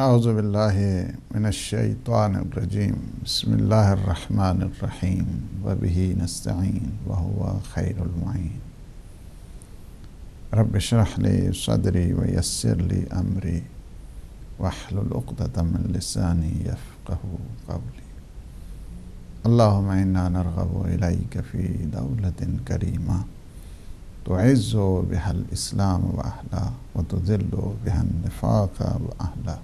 اعوذ باللہ من الشیطان الرجیم بسم اللہ الرحمن الرحیم وبہ نستعین وہو خیر المعین رب اشرح لی صدری ویسر لی امری واحلل عقدۃ من لسانی یفقہوا قولی اللہم انا نرغب الیک فی دولۃ کریمہ تعز بها الاسلام واہلہ وتذل بها النفاق واہلہ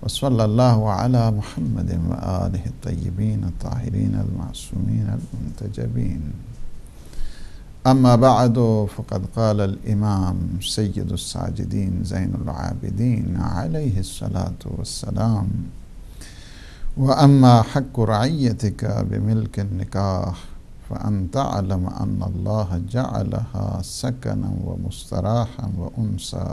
وصلی اللہ علی محمد وآلہ الطیبین الطاہرین المعصومین المنتجبین اما بعد فقد قال الامام سید الساجدین زین العابدین علیہ الصلاة والسلام وَأَمَّا حَقُّ رَعِيَّتِكَ بِمِلْكِ النِّكَاحِ فَأَن تَعْلَمَ أَنَّ اللَّهَ جَعَلَهَا سَكَنًا وَمُسْتَرَاحًا وَأُنْسًا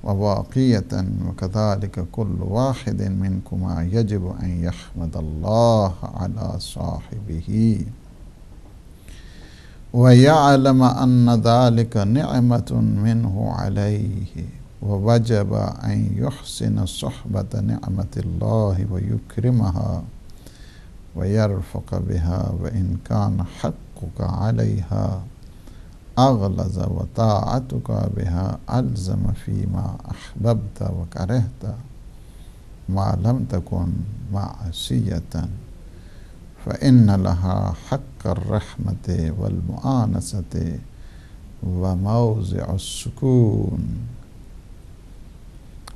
وواقية وكذلك كل واحد منكما يجب أن يحمد الله على صاحبه ويعلم أن ذلك نعمة منه عليه ووجب أن يحسن صحبة نعمة الله ويكرمها ويرفق بها وإن كان حقك عليها اغلظ وطاعتك بها الزم فيما احببت وكرهت ما لم تكن معصية فإن لها حق الرحمة والمؤانسة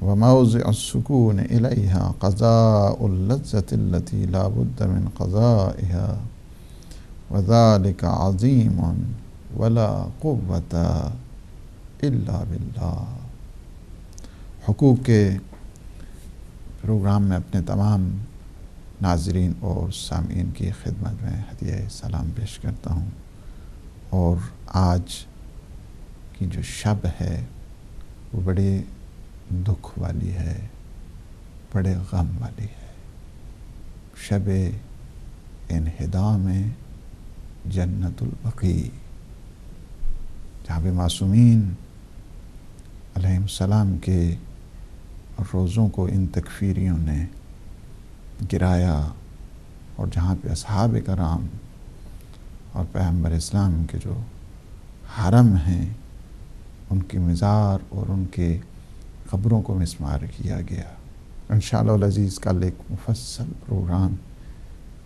وموضع السكون إليها قضاء اللذة التي لا بد من قضائها وذلك عظيم ولا قوت الا باللہ۔ حقوق کے پروگرام میں اپنے تمام ناظرین اور سامعین کی خدمت میں ہدیہ سلام پیش کرتا ہوں، اور آج کی جو شب ہے وہ بڑے دکھ والی ہے، بڑے غم والی ہے، شب انہدام جنت البقیع، جہاں پہ معصومین علیہ السلام کے روزوں کو ان تکفیریوں نے گرایا، اور جہاں پہ اصحاب کرام اور پیغمبر اسلام کے جو حرم ہیں ان کی مزار اور ان کے قبروں کو مسمار کیا گیا۔ انشاءاللہ العزیز کل ایک مفصل پروگرام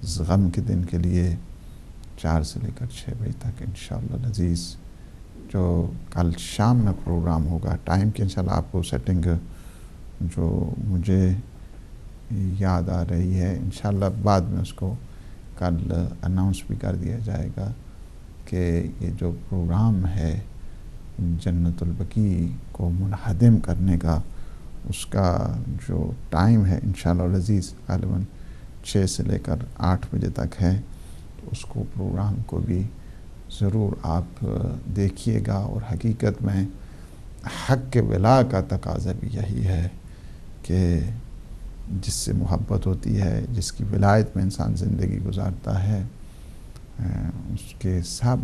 اس غم کے دن کے لیے 4 سے لے کر 6 بجے تک انشاءاللہ العزیز جو کل شام میں پروگرام ہوگا، ٹائم کی انشاءاللہ آپ کو سیٹنگ جو مجھے یاد آ رہی ہے انشاءاللہ بعد میں اس کو کل اناؤنس بھی کر دیا جائے گا کہ یہ جو پروگرام ہے جنت البقیع کو منہدم کرنے کا، اس کا جو ٹائم ہے انشاءاللہ العزیز غالباً 6 سے لے کر 8 بجے تک ہے، تو اس کو پروگرام کو بھی ضرور آپ دیکھیے گا۔ اور حقیقت میں حق کے ولا کا تقاضا بھی یہی ہے کہ جس سے محبت ہوتی ہے، جس کی ولایت میں انسان زندگی گزارتا ہے، اس کے سب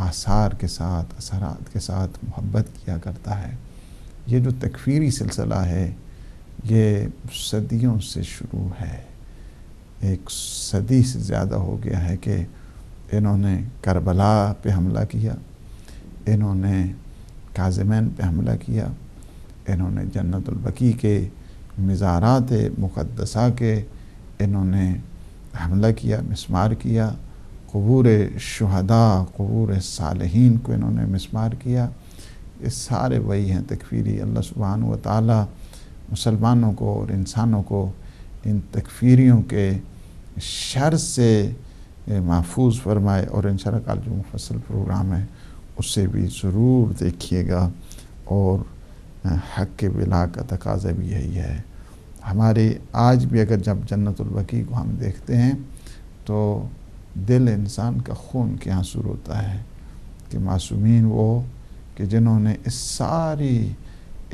آثار کے ساتھ، اثرات کے ساتھ محبت کیا کرتا ہے۔ یہ جو تکفیری سلسلہ ہے یہ صدیوں سے شروع ہے، 1 صدی سے زیادہ ہو گیا ہے کہ انہوں نے کربلا پہ حملہ کیا، انہوں نے کاظمین پہ حملہ کیا، انہوں نے جنت البقیع کے مزارات مقدسہ کے انہوں نے حملہ کیا، مسمار کیا، قبور شہداء، قبور صالحین کو انہوں نے مسمار کیا۔ یہ سارے وہی ہیں تکفیری۔ اللہ سبحانہ و تعالی مسلمانوں کو اور انسانوں کو ان تکفیریوں کے شر سے محفوظ فرمائے، اور انشاءاللہ کل جو مفصل پروگرام ہے اسے بھی ضرور دیکھیے گا۔ اور حق کے ولا کا تقاضا بھی یہی ہے۔ ہمارے آج بھی اگر جب جنت البقیع کو ہم دیکھتے ہیں تو دل انسان کا خون کے آنسو روتا ہے کہ معصومین وہ کہ جنہوں نے اس ساری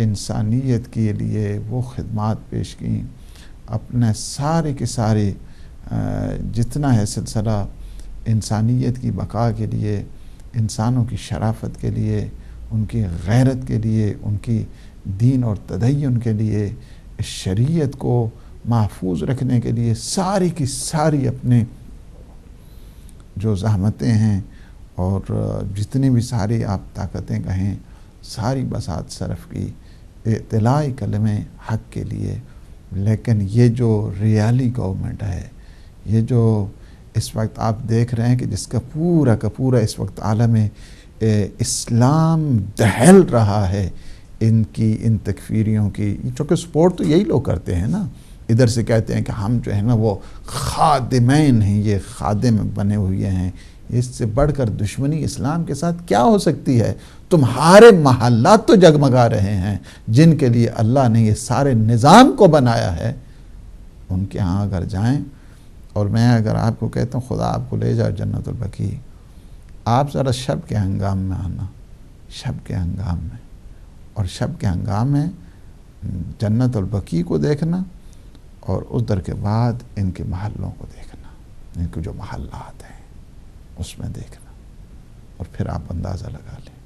انسانیت کے لیے وہ خدمات پیش کیں، اپنے سارے کے سارے جتنا ہے سلسلہ انسانیت کی بقا کے لیے، انسانوں کی شرافت کے لیے، ان کی غیرت کے لیے، ان کی دین اور تدین کے لیے، اس شریعت کو محفوظ رکھنے کے لیے ساری کی ساری اپنے جو زحمتیں ہیں اور جتنی بھی ساری آپ طاقتیں کہیں ساری بساط صرف کی اطلاع کلمہ حق کے لیے۔ لیکن یہ جو ریالی گورنمنٹ ہے، یہ جو اس وقت آپ دیکھ رہے ہیں کہ جس کا پورا اس وقت عالم اسلام دہل رہا ہے ان تکفیریوں کی، چونکہ سپورٹ تو یہی لوگ کرتے ہیں نا، ادھر سے کہتے ہیں کہ ہم جو ہے نا وہ خادمین ہیں، یہ خادم بنے ہوئے ہیں۔ اس سے بڑھ کر دشمنی اسلام کے ساتھ کیا ہو سکتی ہے؟ تمہارے محلات تو جگمگا رہے ہیں، جن کے لیے اللہ نے یہ سارے نظام کو بنایا ہے، ان کے ہاں اگر جائیں، اور میں اگر آپ کو کہتا ہوں خدا آپ کو لے جائے جنت البقیع، آپ ذرا شب کے ہنگام میں آنا، شب کے ہنگام میں، اور شب کے ہنگام میں جنت البقیع کو دیکھنا، اور ادھر کے بعد ان کے محلوں کو دیکھنا، ان کے جو محلات ہیں اس میں دیکھنا، اور پھر آپ اندازہ لگا لیں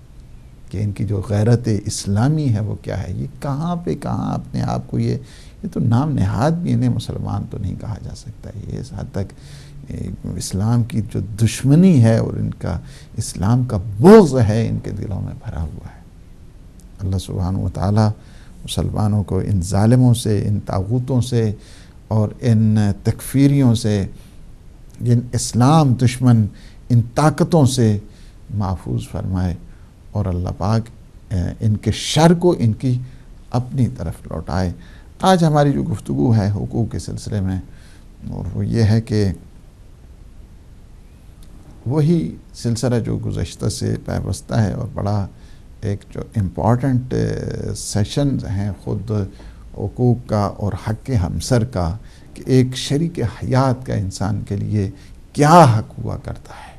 کہ ان کی جو غیرت اسلامی ہے وہ کیا ہے۔ یہ کہاں اپنے آپ کو یہ تو نام نہاد بھی انہیں مسلمان تو نہیں کہا جا سکتا۔ یہ اس حد تک اسلام کی جو دشمنی ہے اور ان کا اسلام کا بغض ہے ان کے دلوں میں بھرا ہوا ہے۔ اللہ سبحانہ و تعالی مسلمانوں کو ان ظالموں سے، ان طاغوتوں سے اور ان تکفیریوں سے، ان اسلام دشمن ان طاقتوں سے محفوظ فرمائے، اور اللہ پاک ان کے شر کو ان کی اپنی طرف لوٹائے۔ آج ہماری جو گفتگو ہے حقوق کے سلسلے میں، اور وہ یہ ہے کہ وہی سلسلہ جو گزشتہ سے پیوستہ ہے، اور بڑا ایک جو امپورٹنٹ سیشنز ہیں خود حقوق کا اور حق ہمسر کا، کہ ایک شریک حیات کا انسان کے لیے کیا حق ہوا کرتا ہے،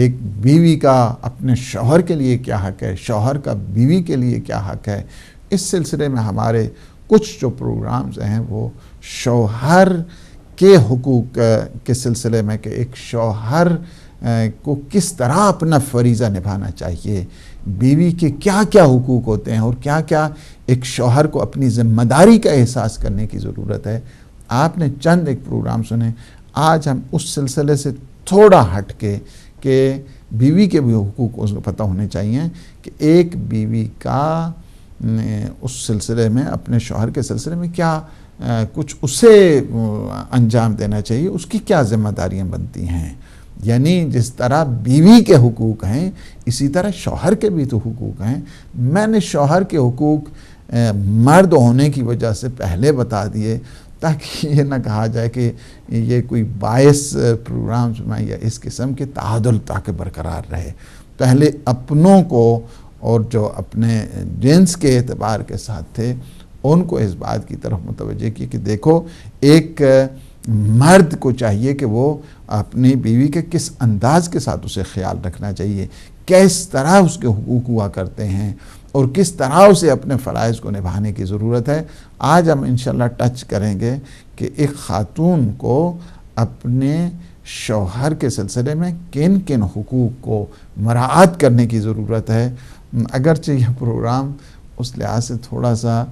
ایک بیوی کا اپنے شوہر کے لیے کیا حق ہے، شوہر کا بیوی کے لیے کیا حق ہے۔ اس سلسلے میں ہمارے کچھ جو پروگرامز ہیں وہ شوہر کے حقوق کے سلسلے میں، کہ ایک شوہر کو کس طرح اپنا فریضہ نبھانا چاہیے، بیوی کے کیا کیا حقوق ہوتے ہیں، اور کیا کیا ایک شوہر کو اپنی ذمہ داری کا احساس کرنے کی ضرورت ہے۔ آپ نے چند ایک پروگرام سنے، آج ہم اس سلسلے سے تھوڑا ہٹ کے کہ بیوی کے بھی حقوق اس کو پتہ ہونے چاہیے، کہ ایک بیوی کا اس سلسلے میں اپنے شوہر کے سلسلے میں کیا کچھ اسے انجام دینا چاہیے، اس کی کیا ذمہ داریاں بنتی ہیں۔ یعنی جس طرح بیوی کے حقوق ہیں اسی طرح شوہر کے بھی تو حقوق ہیں۔ میں نے شوہر کے حقوق مرد ہونے کی وجہ سے پہلے بتا دیے، تاکہ یہ نہ کہا جائے کہ یہ کوئی باعث پروگرامز میں یا اس قسم کے تعادل تاکہ برقرار رہے۔ پہلے اپنوں کو اور جو اپنے جنس کے اعتبار کے ساتھ تھے ان کو اس بات کی طرف متوجہ کی کہ دیکھو، ایک مرد کو چاہیے کہ وہ اپنی بیوی کے کس انداز کے ساتھ اسے خیال رکھنا چاہیے، کس طرح اس کے حقوق ہوا کرتے ہیں، اور کس طرح اسے اپنے فرائض کو نبھانے کی ضرورت ہے۔ آج ہم انشاءاللہ ٹچ کریں گے کہ ایک خاتون کو اپنے شوہر کے سلسلے میں کن کن حقوق کو مراعات کرنے کی ضرورت ہے۔ اگرچہ یہ پروگرام اس لحاظ سے تھوڑا سا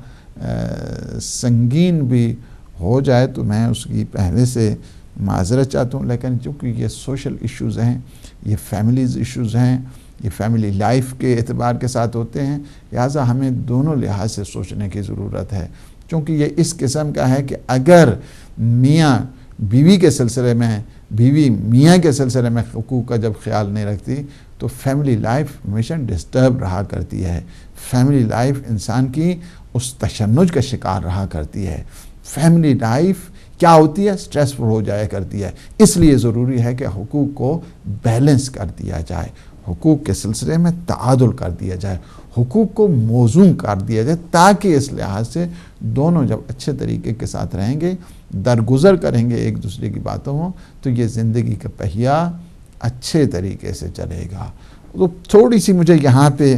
سنگین بھی ہو جائے تو میں اس کی پہلے سے معذرت چاہتا ہوں، لیکن چونکہ یہ سوشل ایشوز ہیں، یہ فیملیز ایشوز ہیں، یہ فیملی لائف کے اعتبار کے ساتھ ہوتے ہیں، لہٰذا ہمیں دونوں لحاظ سے سوچنے کی ضرورت ہے۔ چونکہ یہ اس قسم کا ہے کہ اگر میاں بیوی کے سلسلے میں، بیوی میاں کے سلسلے میں حقوق کا جب خیال نہیں رکھتی تو فیملی لائف ہمیشہ ڈسٹرب رہا کرتی ہے، فیملی لائف انسان کی اس تشنج کا شکار رہا کرتی ہے، فیملی لائف کیا ہوتی ہے، سٹریسفل ہو جایا کرتی ہے۔ اس لیے ضروری ہے کہ حقوق کو بیلنس کر دیا جائے، حقوق کے سلسلے میں تعادل کر دیا جائے، حقوق کو موزوں کر دیا جائے، تاکہ اس لحاظ سے دونوں جب اچھے طریقے کے ساتھ رہیں گے، درگزر کریں گے ایک دوسرے کی باتوں میں، تو یہ زندگی کا پہیہ اچھے طریقے سے چلے گا۔ تو تھوڑی سی مجھے یہاں پہ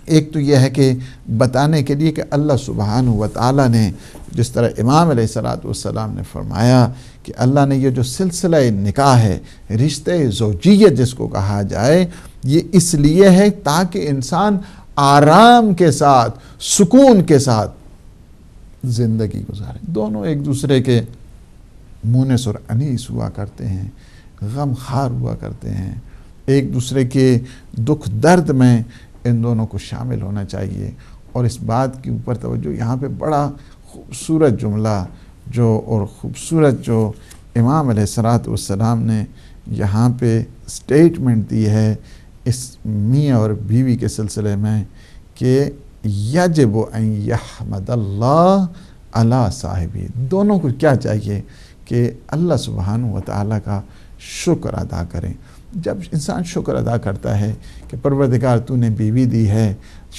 ایک تو یہ ہے کہ بتانے کے لیے کہ اللہ سبحانہ و تعالیٰ نے جس طرح امام علیہ السلام نے فرمایا کہ اللہ نے یہ جو سلسلہ نکاح ہے، رشتہ زوجیت جس کو کہا جائے، یہ اس لیے ہے تاکہ انسان آرام کے ساتھ، سکون کے ساتھ زندگی گزاریں۔ دونوں ایک دوسرے کے مونس اور انیس ہوا کرتے ہیں، غم خار ہوا کرتے ہیں، ایک دوسرے کے دکھ درد میں ان دونوں کو شامل ہونا چاہیے۔ اور اس بات کے اوپر توجہ، یہاں پہ بڑا خوبصورت جملہ اور خوبصورت جو امام علیہ الصلوۃ والسلام نے یہاں پہ اسٹیٹمنٹ دی ہے اس میاں اور بیوی کے سلسلے میں کہ یجب ان یحمد اللہ علی صاحبی، دونوں کو کیا چاہیے کہ اللہ سبحانہ و تعالیٰ کا شکر ادا کریں۔ جب انسان شکر ادا کرتا ہے کہ پروردگار تو نے بیوی دی ہے،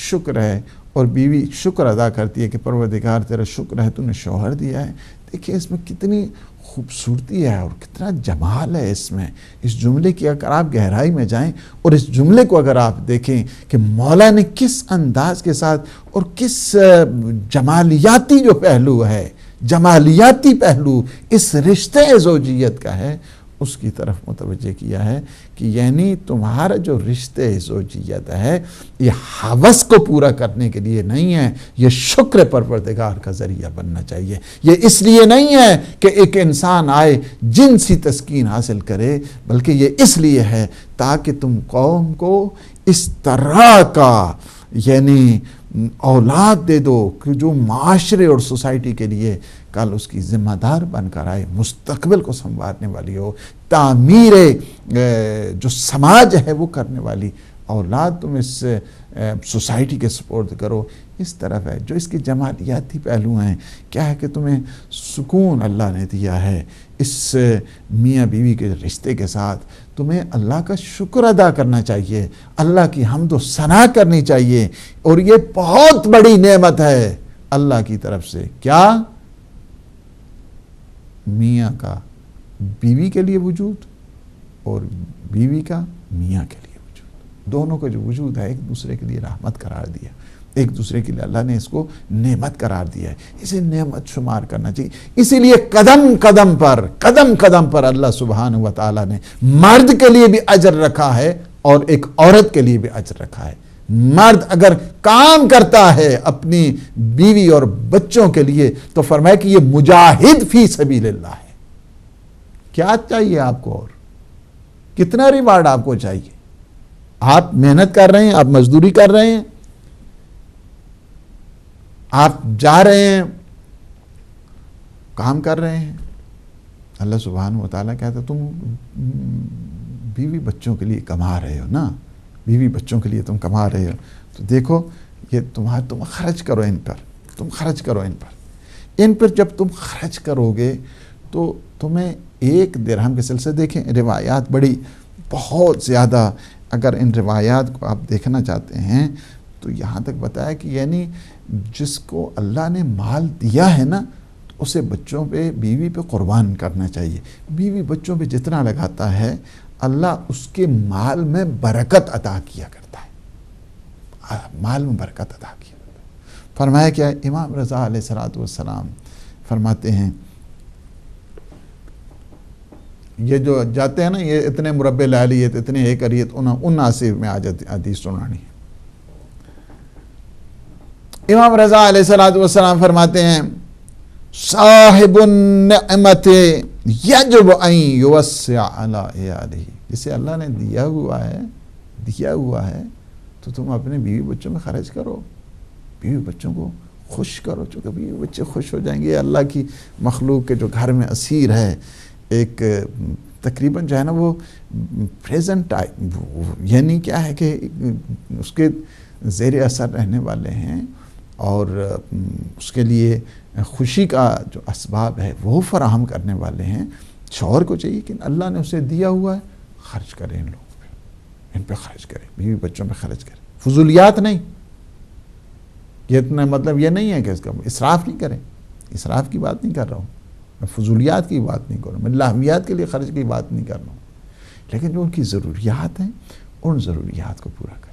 شکر ہے، اور بیوی شکر ادا کرتی ہے کہ پروردگار تیرا شکر ہے تو نے شوہر دیا ہے، دیکھیں اس میں کتنی خوبصورتی ہے اور کتنا جمال ہے اس میں۔ اس جملے کی اگر آپ گہرائی میں جائیں اور اس جملے کو اگر آپ دیکھیں کہ مولا نے کس انداز کے ساتھ اور کس جمالیاتی جو پہلو ہے، جمالیاتی پہلو اس رشتے زوجیت کا ہے، اس کی طرف متوجہ کیا ہے کہ یعنی تمہارا جو رشتے زوجیت ہے یہ ہوس کو پورا کرنے کے لیے نہیں ہے، یہ شکر پروردگار کا ذریعہ بننا چاہیے۔ یہ اس لیے نہیں ہے کہ ایک انسان آئے جنسی تسکین حاصل کرے، بلکہ یہ اس لیے ہے تاکہ تم قوم کو اس طرح کا یعنی اولاد دے دو کہ جو معاشرے اور سوسائٹی کے لیے کل اس کی ذمہ دار بن کر آئے، مستقبل کو سنوارنے والی ہو، تعمیر جو سماج ہے وہ کرنے والی اولاد تم اس سوسائٹی کے سپورٹ کرو۔ اس طرف ہے جو اس کے جمالیاتی پہلو ہیں، کیا ہے کہ تمہیں سکون اللہ نے دیا ہے اس میاں بیوی کے رشتے کے ساتھ، تمہیں اللہ کا شکر ادا کرنا چاہیے، اللہ کی حمد و ثنا کرنی چاہیے، اور یہ بہت بڑی نعمت ہے اللہ کی طرف سے۔ کیا؟ میاں کا بیوی کے لیے وجود اور بیوی کا میاں کے لیے وجود، دونوں کا جو وجود ہے ایک دوسرے کے لیے رحمت قرار دیا، ایک دوسرے کے لیے اللہ نے اس کو نعمت قرار دیا ہے، اسے نعمت شمار کرنا چاہیے۔ اسی لیے قدم قدم پر اللہ سبحانہ و تعالیٰ نے مرد کے لیے بھی اجر رکھا ہے اور ایک عورت کے لیے بھی اجر رکھا ہے۔ مرد اگر کام کرتا ہے اپنی بیوی اور بچوں کے لیے تو فرمایا کہ یہ مجاہد فی سبیل اللہ ہے۔ کیا چاہیے آپ کو اور کتنا ریوارڈ آپ کو چاہیے؟ آپ محنت کر رہے ہیں، آپ مزدوری کر رہے ہیں، آپ جا رہے ہیں، کام کر رہے ہیں، اللہ سبحانہ و تعالیٰ کہتا ہے تم بیوی بچوں کے لیے کما رہے ہو نا، بیوی بچوں کے لیے تم کما رہے ہو، تو دیکھو یہ تم خرچ کرو ان پر، تم خرچ کرو ان پر جب تم خرچ کرو گے تو تمہیں ایک درہم کے سلسلے دیکھیں روایات بڑی بہت زیادہ، اگر ان روایات کو آپ دیکھنا چاہتے ہیں تو یہاں تک بتایا کہ یعنی جس کو اللہ نے مال دیا ہے نا اسے بچوں پہ بیوی پہ قربان کرنا چاہیے۔ بیوی بچوں پہ جتنا لگاتا ہے اللہ اس کے مال میں برکت عطا کیا کرتا ہے، مال میں برکت عطا کیا کرتا ہے۔ فرمایا کیا ہے؟ امام رضا علیہ الصلوۃ والسلام فرماتے ہیں یہ جو جاتے ہیں نا یہ اتنے مربع لالیت اتنے ایکریت ان آصف میں آج حدیث سنانی ہے۔ امام رضا علیہ الصلوۃ والسلام فرماتے ہیں صاحب النعمت یجب ان یوسع علی عیالہ، جسے اللہ نے دیا ہوا ہے تو تم اپنے بیوی بچوں میں خرچ کرو، بیوی بچوں کو خوش کرو، چونکہ بیوی بچے خوش ہو جائیں گے۔ اللہ کی مخلوق کے جو گھر میں اسیر ہے ایک تقریباً جو ہے نا وہ پریزنٹ یعنی کیا ہے کہ اس کے زیر اثر رہنے والے ہیں اور اس کے لیے خوشی کا جو اسباب ہے وہ فراہم کرنے والے ہیں۔ شوہر کو چاہیے کہ اللہ نے اسے دیا ہوا ہے خرچ کریں ان لوگوں پہ، ان پہ خرچ کریں، بیوی بچوں پہ خرچ کریں، فضولیات نہیں۔ یہ اتنا مطلب یہ نہیں ہے کہ اس کا اسراف نہیں کریں، اسراف کی بات نہیں کر رہا ہوں، میں فضولیات کی بات نہیں کر رہا ہوں، میں لاہویات کے لیے خرچ کی بات نہیں کر رہا ہوں، لیکن جو ان کی ضروریات ہیں ان ضروریات کو پورا کریں۔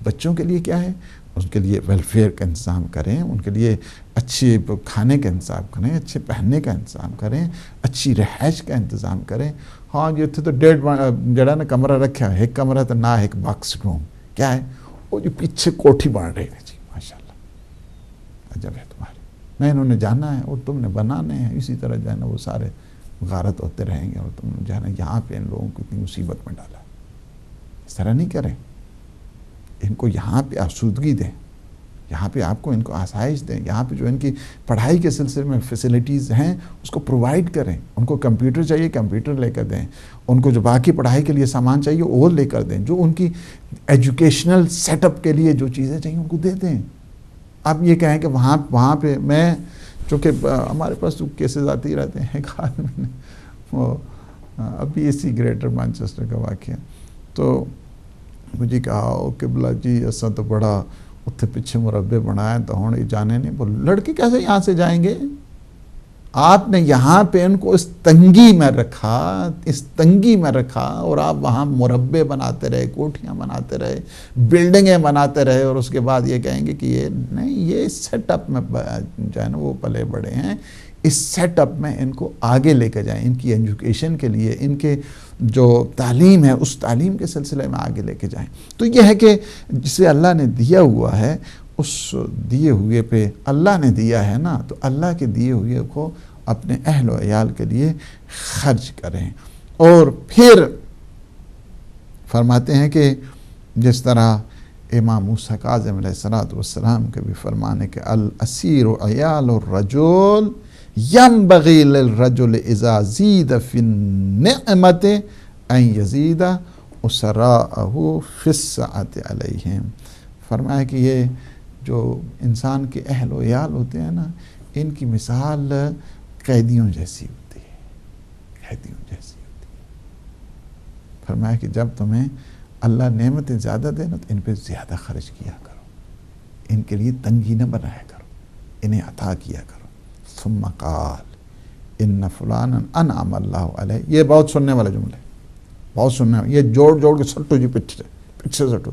بچوں کے لیے کیا ہے؟ ان کے لیے ویلفیئر کا انتظام کریں، ان کے لیے اچھے کھانے کا انتظام کریں، اچھے پہننے کا انتظام کریں، اچھی رہائش کا انتظام کریں۔ ہاں یہ تھے تو 1.5 جڑا نا کمرہ رکھا ہے، ایک کمرہ تو نہ ایک باکس روم، کیا ہے وہ جو پیچھے کوٹھی بنا رہے ہیں جی ماشاءاللہ عجب ہے تمہاری، نہ انہوں نے جانا ہے اور تم نے بنانے ہیں، اسی طرح جو ہے نا وہ سارے غارت ہوتے رہیں گے اور تم نے جو ہے نا یہاں پہ ان لوگوں کو اتنی مصیبت میں ڈالا. اس طرح نہیں کریں، ان کو یہاں پہ آسودگی دیں، یہاں پہ آپ کو ان کو آسائش دیں، یہاں پہ جو ان کی پڑھائی کے سلسلے میں فیسلٹیز ہیں اس کو پرووائڈ کریں. ان کو کمپیوٹر چاہیے کمپیوٹر لے کر دیں، ان کو جو باقی پڑھائی کے لیے سامان چاہیے وہ لے کر دیں، جو ان کی ایجوکیشنل سیٹ اپ کے لیے جو چیزیں چاہیے ان کو دے دیں. آپ یہ کہیں کہ وہاں پہ میں چونکہ ہمارے پاس تو کیسز آتے ہی رہتے ہیں. ایک آدمی نے وہ ابھی اسی گریٹر مانچسٹر کا واقعہ تو مجھے کہا قبلہ جی ایسا تو بڑا اتنے پیچھے مربع بنایا تو ہوں جانے نہیں. بول لڑکے کیسے یہاں سے جائیں گے؟ آپ نے یہاں پہ ان کو اس تنگی میں رکھا اور آپ وہاں مربع بناتے رہے، کوٹھیاں بناتے رہے، بلڈنگیں بناتے رہے، اور اس کے بعد یہ کہیں گے کہ یہ نہیں، یہ سیٹ اپ میں جو ہے نا وہ پلے بڑے ہیں، اس سیٹ اپ میں ان کو آگے لے کے جائیں، ان کی ایجوکیشن کے لیے، ان کے جو تعلیم ہے اس تعلیم کے سلسلے میں آگے لے کے جائیں. تو یہ ہے کہ جسے اللہ نے دیا ہوا ہے اس دیے ہوئے پہ اللہ نے دیا ہے نا، تو اللہ کے دیے ہوئے کو اپنے اہل و عیال کے لیے خرچ کریں. اور پھر فرماتے ہیں کہ جس طرح امام موسیٰ کاظم علیہ السلام کے بھی فرمانے کہ الاسیر عیال الرجل ینبغی للرجل اذا زید فی النعمت ان یزید اسراءہ فی السعۃ علیہم. فرمایا کہ یہ جو انسان کے اہل و عیال ہوتے ہیں نا، ان کی مثال قیدیوں جیسی ہوتی ہے. فرمایا کہ جب تمہیں اللہ نعمتیں زیادہ دے نا تو ان پہ زیادہ خرچ کیا کرو، ان کے لیے تنگی نہ بنایا کرو، انہیں عطا کیا کرو. ثم قال ان فلانا انعم اللہ علیہ. یہ بہت سننے والا جملہ ہے، بہت سننے والا. یہ جوڑ کے سٹو جی پیچھے سٹو،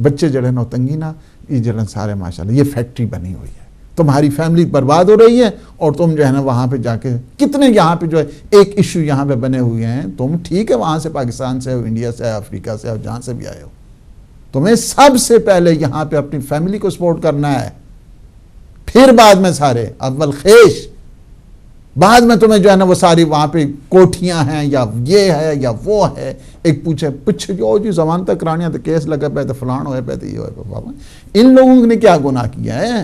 بچے جڑے نا تنگی نہ، یہ جڑے سارے ماشاءاللہ یہ فیکٹری بنی ہوئی ہے. تمہاری فیملی برباد ہو رہی ہے اور تم جو ہے نا وہاں پہ جا کے کتنے یہاں پہ جو ہے ایک ایشو یہاں پہ بنے ہوئے ہیں. تم ٹھیک ہے وہاں سے پاکستان سے ہو، انڈیا سے، افریقہ سے، اور جہاں سے بھی آئے ہو، تمہیں سب سے پہلے یہاں پہ اپنی فیملی کو سپورٹ کرنا ہے، پھر بعد میں سارے اول خیش، بعد میں تمہیں جو ہے نا وہ ساری وہاں پہ کوٹھیاں ہیں یا یہ ہے یا وہ ہے. ایک پوچھے جو جی ضمانتیں کرانیاں تو کیس لگا پہ تو فلان ہوئے پہ تو یہ ہوئے پہ. بابا ان لوگوں نے کیا گناہ کیا ہے؟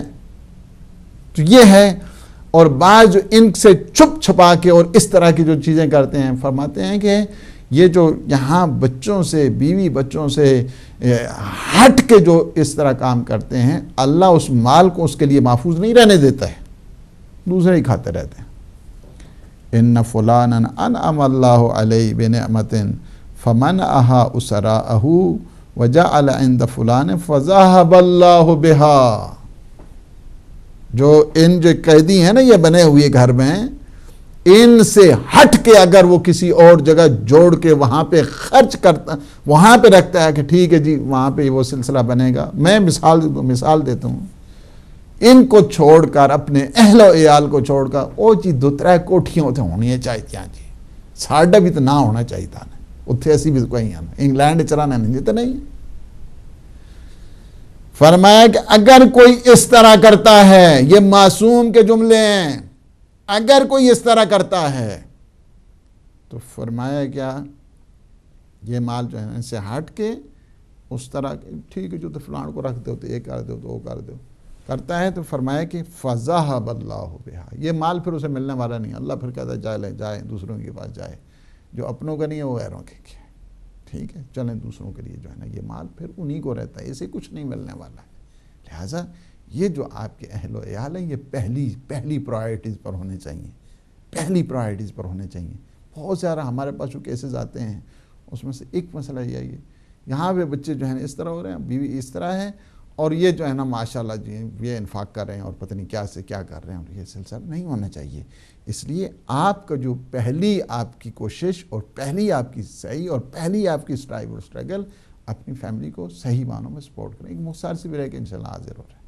تو یہ ہے. اور بعض جو ان سے چھپ چھپا کے اور اس طرح کی جو چیزیں کرتے ہیں، فرماتے ہیں کہ یہ جو یہاں بچوں سے، بیوی بچوں سے ہٹ کے جو اس طرح کام کرتے ہیں، اللہ اس مال کو اس کے لیے محفوظ نہیں رہنے دیتا ہے، دوسرے ہی کھاتے رہتے ہیں. ان فلانا انعم اللہ علیہ بنعمت فمنعها اسراءہ وجعل عند فلان فذهب اللہ بها. جو ان جو قیدی ہیں نا یہ بنے ہوئے گھر میں، ان سے ہٹ کے اگر وہ کسی اور جگہ جوڑ کے وہاں پہ خرچ کرتا، وہاں پہ رکھتا ہے کہ ٹھیک ہے جی وہاں پہ وہ سلسلہ بنے گا. میں مثال دیتا ہوں، ان کو چھوڑ کر اپنے اہل و عیال کو چھوڑ کر وہ جی 2-3 کوٹھیاں اتنے ہونی چاہیے جی، ساڈا بھی تو نہ ہونا چاہیے تھا نا اتنے اسی بھی کوئی ہیں انگلینڈ چلانا نہیں دیتے نہیں. فرمایا کہ اگر کوئی اس طرح کرتا ہے، یہ معصوم کے جملے ہیں، اگر کوئی اس طرح کرتا ہے تو فرمایا کیا یہ مال جو ہے ان سے ہٹ کے اس طرح ٹھیک ہے جو تو فلان کو رکھ دو تو یہ کر دو تو وہ کر دو کرتا ہے، تو فرمایا کہ فذهب اللہ بها. یہ مال پھر اسے ملنے والا نہیں. اللہ پھر کہتا ہے جائے دوسروں کے پاس جائے، جو اپنوں کا نہیں ہے وہ غیروں کے کیا، ٹھیک ہے چلیں دوسروں کے لیے جو ہے نا یہ مال پھر انہی کو رہتا ہے، اسے کچھ نہیں ملنے والا ہے. لہٰذا یہ جو آپ کے اہل و عیال ہیں یہ پہلی پرائرٹیز پر ہونے چاہیے. بہت سارا ہمارے پاس جو کیسز آتے ہیں اس میں سے ایک مسئلہ یہ ہے، یہاں پہ بچے جو ہیں اس طرح ہو رہے ہیں، بیوی اس طرح ہے، اور یہ جو ہے نا ماشاءاللہ جی یہ انفاق کر رہے ہیں اور پتہ نہیں کیا سے کیا کر رہے ہیں، اور یہ سلسلہ نہیں ہونا چاہیے. اس لیے آپ کا جو پہلی آپ کی کوشش اور پہلی آپ کی صحیح اور پہلی آپ کی سٹرائیو اور سٹرگل اپنی فیملی کو صحیح معنوں میں سپورٹ کریں. ایک مختصر سی بریک انشاءاللہ حاضر ہو رہے ہیں.